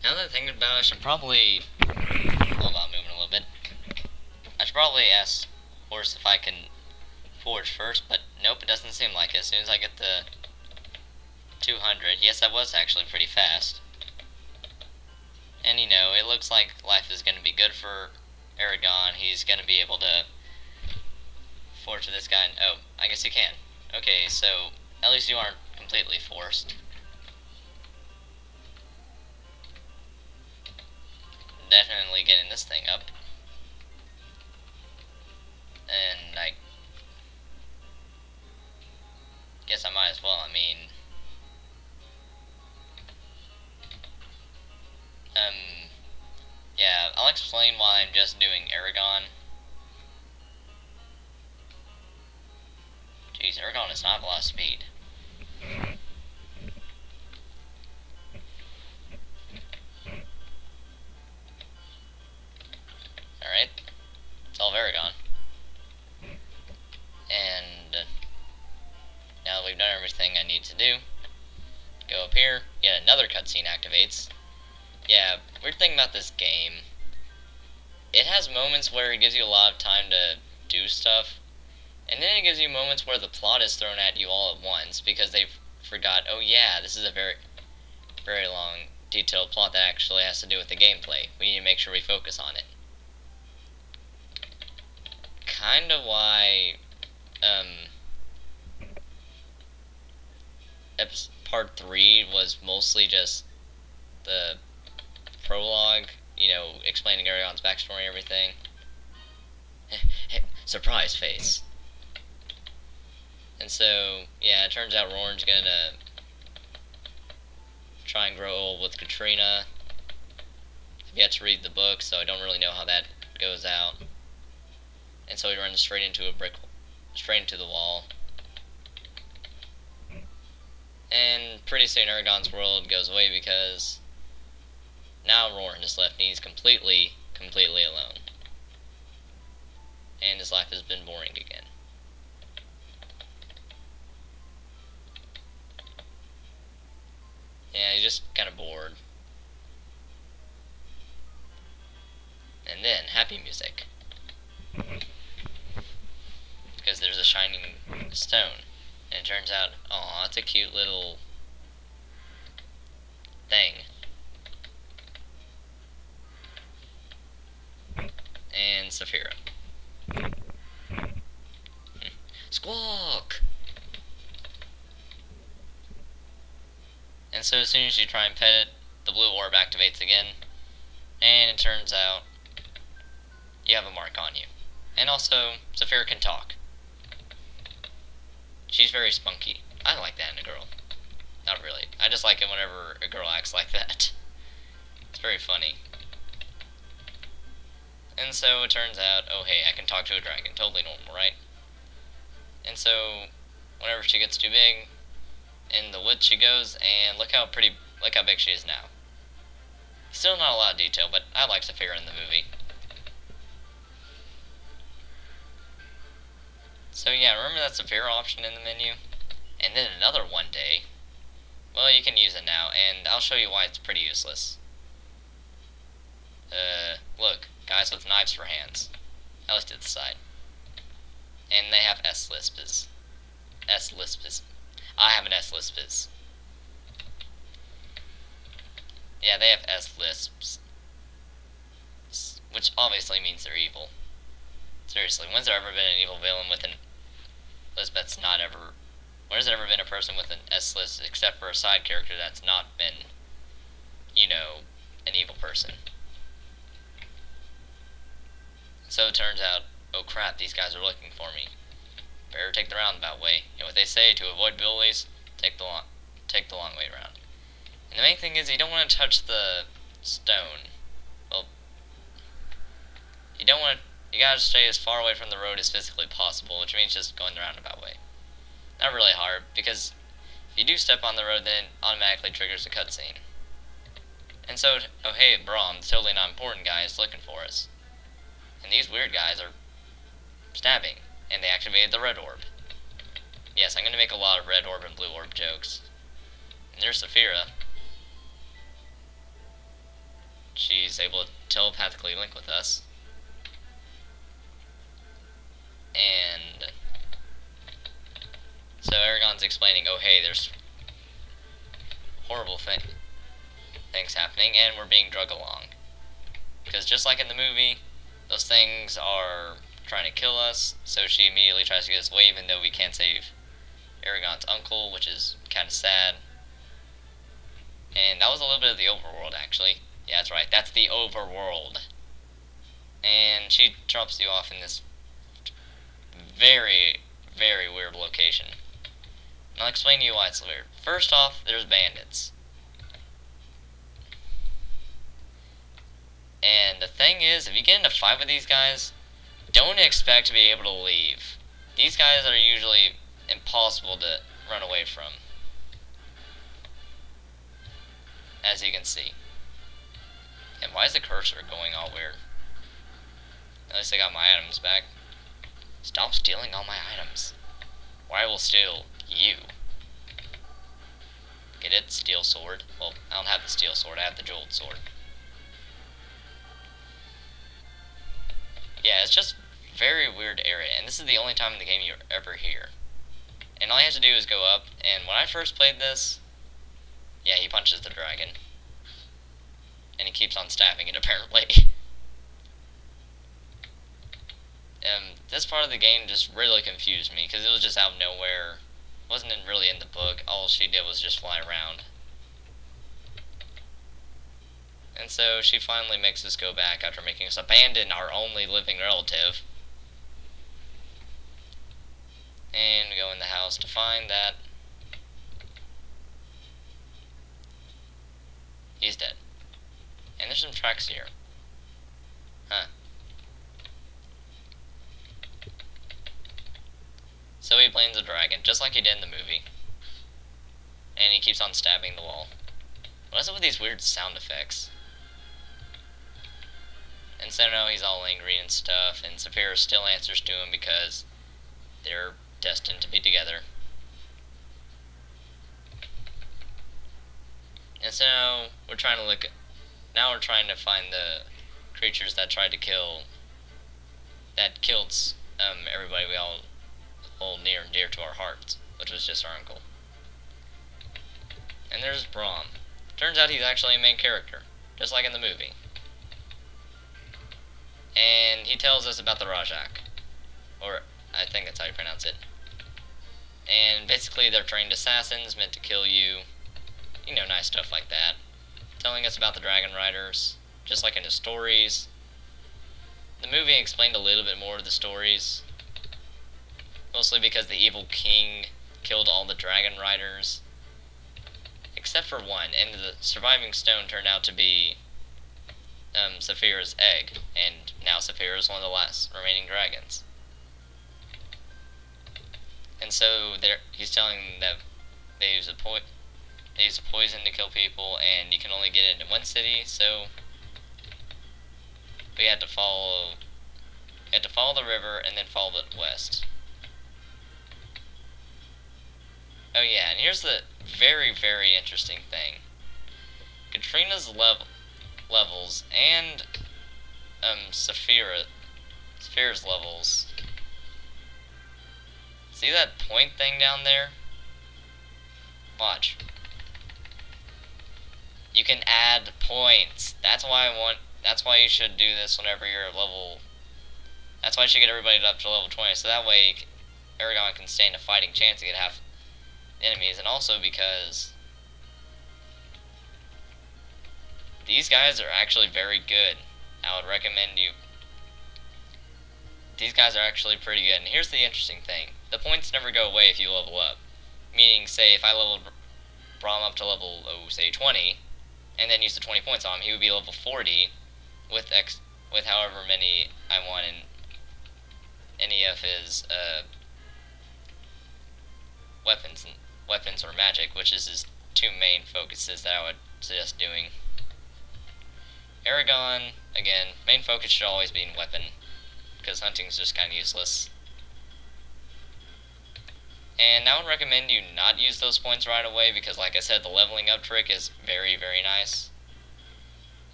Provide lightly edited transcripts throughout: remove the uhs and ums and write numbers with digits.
Now that I'm thinking about it, I should probably... Hold on, moving a little bit. I should probably ask Horse if I can forge first, but nope, it doesn't seem like it. As soon as I get the 200, yes, that was actually pretty fast. And you know, it looks like life is going to be good for Eragon. He's going to be able to forge this guy. Oh, I guess you can. Okay, so at least you aren't completely forced. Definitely getting this thing up. And I guess I might as well. I mean, yeah, I'll explain why I'm just doing Eragon. Jeez, Eragon does not have a lot of speed. Alright, it's all Eragon. And now that we've done everything I need to do, go up here, yet another cutscene activates. Yeah, weird thing about this game, it has moments where it gives you a lot of time to do stuff, and then it gives you moments where the plot is thrown at you all at once, because they forgot, oh yeah, this is a very, very long, detailed plot that actually has to do with the gameplay. We need to make sure we focus on it. Kinda why, part 3 was mostly just the prologue, you know, explaining Eragon's backstory and everything. Surprise face. And so, yeah, it turns out Roran's gonna try and grow old with Katrina. I've yet to read the book, so I don't really know how that goes out. And so he runs straight into the wall. And pretty soon Eragon's world goes away because now Roran is left and he's completely alone. And his life has been boring again. Yeah, he's just kind of bored. And then, happy music. Because there's a shining stone. And it turns out, aw, it's a cute little thing. And Saphira. Squawk! And so as soon as you try and pet it, the blue orb activates again. And it turns out you have a mark on you. And also, Saphira can talk. She's very spunky. I like that in a girl. Not really. I just like it whenever a girl acts like that. It's very funny. And so it turns out, oh hey, I can talk to a dragon. Totally normal, right? And so, whenever she gets too big, in the woods she goes, and look how big she is now. Still not a lot of detail, but I like Saphira in the movie. So yeah, remember that Saphira option in the menu? And then another one day, well, you can use it now, and I'll show you why it's pretty useless. Look, guys with knives for hands. I looked at the side. And they have S-lisps. S-lisps. I have an S-lisps. Yeah, they have S-lisps. Which obviously means they're evil. Seriously, when's there ever been an evil villain with an lisp that's not ever... When has there ever been a person with an S-lisp except for a side character that's not been, you know, an evil person? So it turns out, oh crap, these guys are looking for me. Better take the roundabout way. You know what they say, to avoid bullies, take the long way around. And the main thing is you don't want to touch the stone. Well, you gotta stay as far away from the road as physically possible, which means just going the roundabout way. Not really hard, because if you do step on the road, then it automatically triggers a cutscene. And so, oh hey, Braum, the totally not important guy, is looking for us. And these weird guys are stabbing, and they activated the red orb. Yes, I'm going to make a lot of red orb and blue orb jokes. And there's Saphira. able to telepathically link with us. And so Eragon's explaining, oh hey, there's horrible things happening, and we're being drug along. Because just like in the movie, those things are trying to kill us, so she immediately tries to get us away, even though we can't save Eragon's uncle, which is kind of sad. And that was a little bit of the overworld, actually. Yeah, that's right, that's the overworld. And she drops you off in this very, very weird location. And I'll explain to you why it's weird. First off, there's bandits. And the thing is, if you get in a fight with these guys, don't expect to be able to leave. These guys are usually impossible to run away from, as you can see. And why is the cursor going all weird? At least I got my items back. Stop stealing all my items, or I will steal you. Get it? Steel sword. Well, I don't have the steel sword, I have the jeweled sword. Yeah, it's just very weird area, and this is the only time in the game you're ever here. And all you have to do is go up, and when I first played this, yeah, he punches the dragon. And he keeps on stabbing it, apparently. This part of the game just really confused me, because it was just out of nowhere. It wasn't really in the book. All she did was just fly around. And so she finally makes us go back after making us abandon our only living relative. And we go in the house to find that he's dead. And there's some tracks here. Huh. So he blames the dragon, just like he did in the movie. And he keeps on stabbing the wall. What is it with these weird sound effects? And so now he's all angry and stuff, and Saphira still answers to him because they're destined to be together. And so we're trying to look at, now we're trying to find the creatures that tried to kill, that killed everybody we all hold near and dear to our hearts, which was just our uncle. And there's Brahm. Turns out he's actually a main character, just like in the movie. And he tells us about the Rajak, or I think that's how you pronounce it. And basically they're trained assassins meant to kill you. You know, nice stuff like that. Telling us about the Dragon Riders, just like in the stories. The movie explained a little bit more of the stories, mostly because the evil king killed all the Dragon Riders, except for one, and the surviving stone turned out to be Saphira's egg, and now Saphira is one of the last remaining dragons. And so he's telling them they use a poison to kill people, and you can only get it in one city. So we had to follow the river and then follow it west. Oh yeah, and here's the very, very interesting thing. Katrina's levels and Saphira's levels. See that point thing down there? Watch. You can add points. That's why you should do this whenever you're level. That's why you should get everybody up to level 20, so that way Eragon can stand a fighting chance to get half enemies, and also because these guys are actually very good. I would recommend you. These guys are actually pretty good. And here's the interesting thing. The points never go away if you level up. Meaning, say, if I leveled Brahm up to level, say, 20, and then used the 20 points on him, he would be level 40 with however many I want in any of his weapons or magic, which is his two main focuses that I would suggest doing. Eragon, again, main focus should always be in weapon, because hunting's just kind of useless. And I would recommend you not use those points right away, because like I said, the leveling up trick is very, very nice.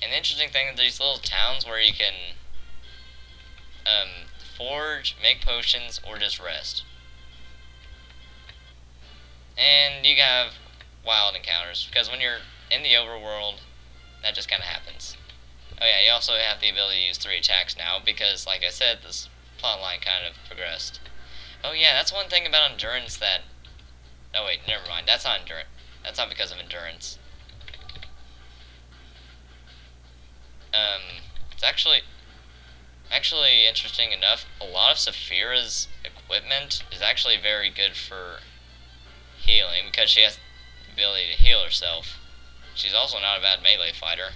And the interesting thing is these little towns where you can forge, make potions, or just rest. And you have wild encounters, because when you're in the overworld, that just kind of happens. Oh yeah, you also have the ability to use 3 attacks now, because like I said, this plotline kind of progressed. Oh yeah, that's one thing about endurance that... Oh wait, never mind, that's not endurance. That's not because of endurance. It's actually interesting enough, a lot of Saphira's equipment is actually very good for healing, because she has the ability to heal herself. She's also not a bad melee fighter.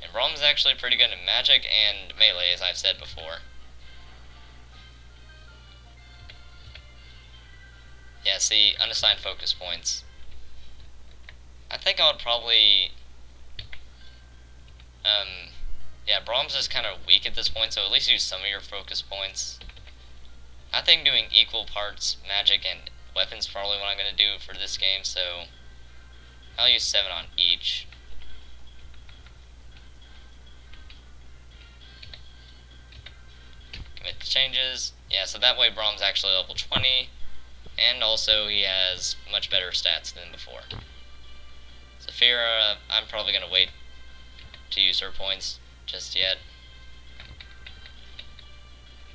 And Braum's actually pretty good at magic and melee, as I've said before. Yeah, see, unassigned focus points. I think I would probably... yeah, Braum's is kind of weak at this point, so at least use some of your focus points. I think doing equal parts magic and weapons is probably what I'm going to do for this game, so I'll use 7 on each. Commit the changes. Yeah, so that way Braum's actually level 20, and also he has much better stats than before. Saphira, I'm probably going to wait to use her points just yet.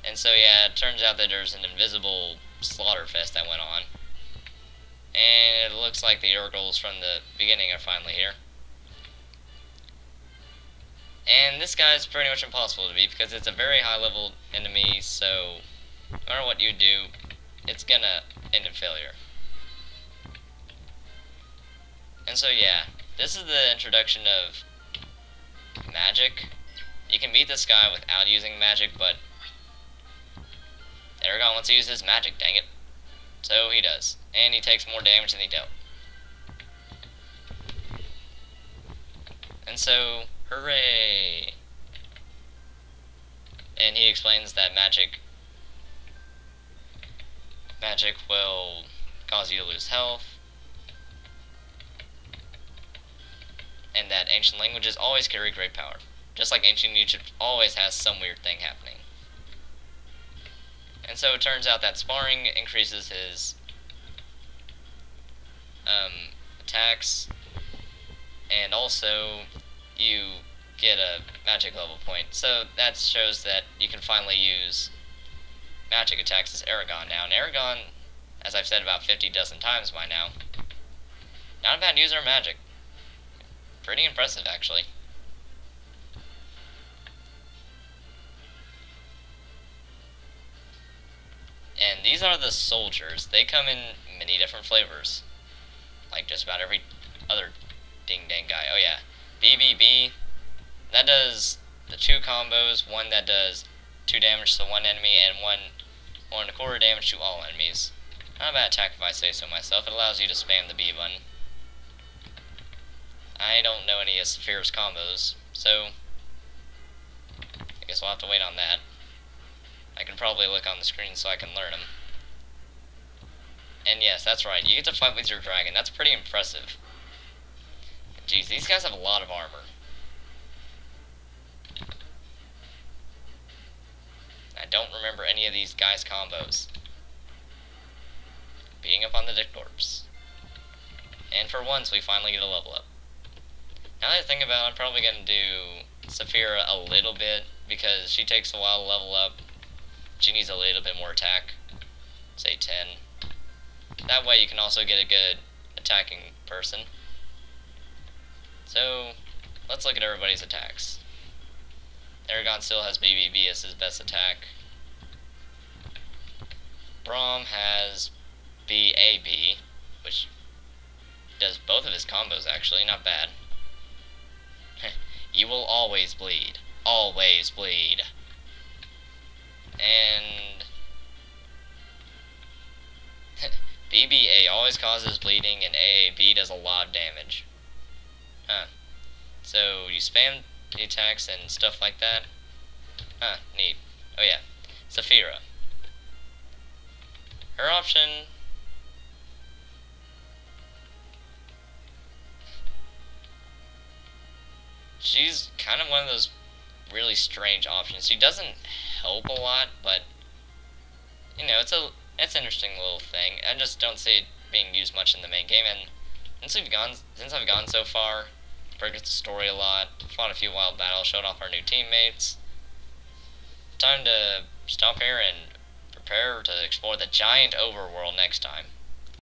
And so yeah, it turns out that there's an invisible slaughter fest that went on. And it looks like the Urgles from the beginning are finally here. And this guy's pretty much impossible to beat because it's a very high level enemy, so no matter what you do, it's gonna end in failure. And so yeah, this is the introduction of magic. You can beat this guy without using magic, but Eragon wants to use his magic, dang it. So he does. And he takes more damage than he dealt. And so, hooray! And he explains that magic will cause you to lose health, and that ancient languages always carry great power. Just like ancient Egypt always has some weird thing happening. And so it turns out that sparring increases his attacks, and also you get a magic level point. So that shows that you can finally use magic attacks as Eragon now. And Eragon, as I've said about 50 dozen times by now, not a bad user of magic. Pretty impressive, actually. And these are the soldiers. They come in many different flavors, like just about every other ding-dang guy. Oh yeah, BBB, that does the 2 combos, one that does 2 damage to one enemy and 1.25 damage to all enemies. Not a bad attack if I say so myself. It allows you to spam the B button. I don't know any of Saphira's combos, so I guess we'll have to wait on that. I can probably look on the screen so I can learn them. And yes, that's right, you get to fight with your dragon. That's pretty impressive. Jeez, these guys have a lot of armor. I don't remember any of these guys' combos. Beating up on the Dick Corpse. And for once, we finally get a level up. Now that I think about it, I'm probably going to do Saphira a little bit, because she takes a while to level up. She needs a little bit more attack. Say 10. That way you can also get a good attacking person. So, let's look at everybody's attacks. Eragon still has BBB as his best attack. Braum has BAB, which does both of his combos actually, not bad. You will always bleed. Always bleed. And BBA always causes bleeding, and AAB does a lot of damage. Huh. So you spam the attacks and stuff like that. Huh, neat. Oh yeah, Saphira. Her option... She's kind of one of those really strange options. She doesn't help a lot, but you know, it's an interesting little thing. I just don't see it being used much in the main game. And since I've gone so far, progressed the story a lot, fought a few wild battles, showed off our new teammates. Time to stop here and prepare to explore the giant overworld next time.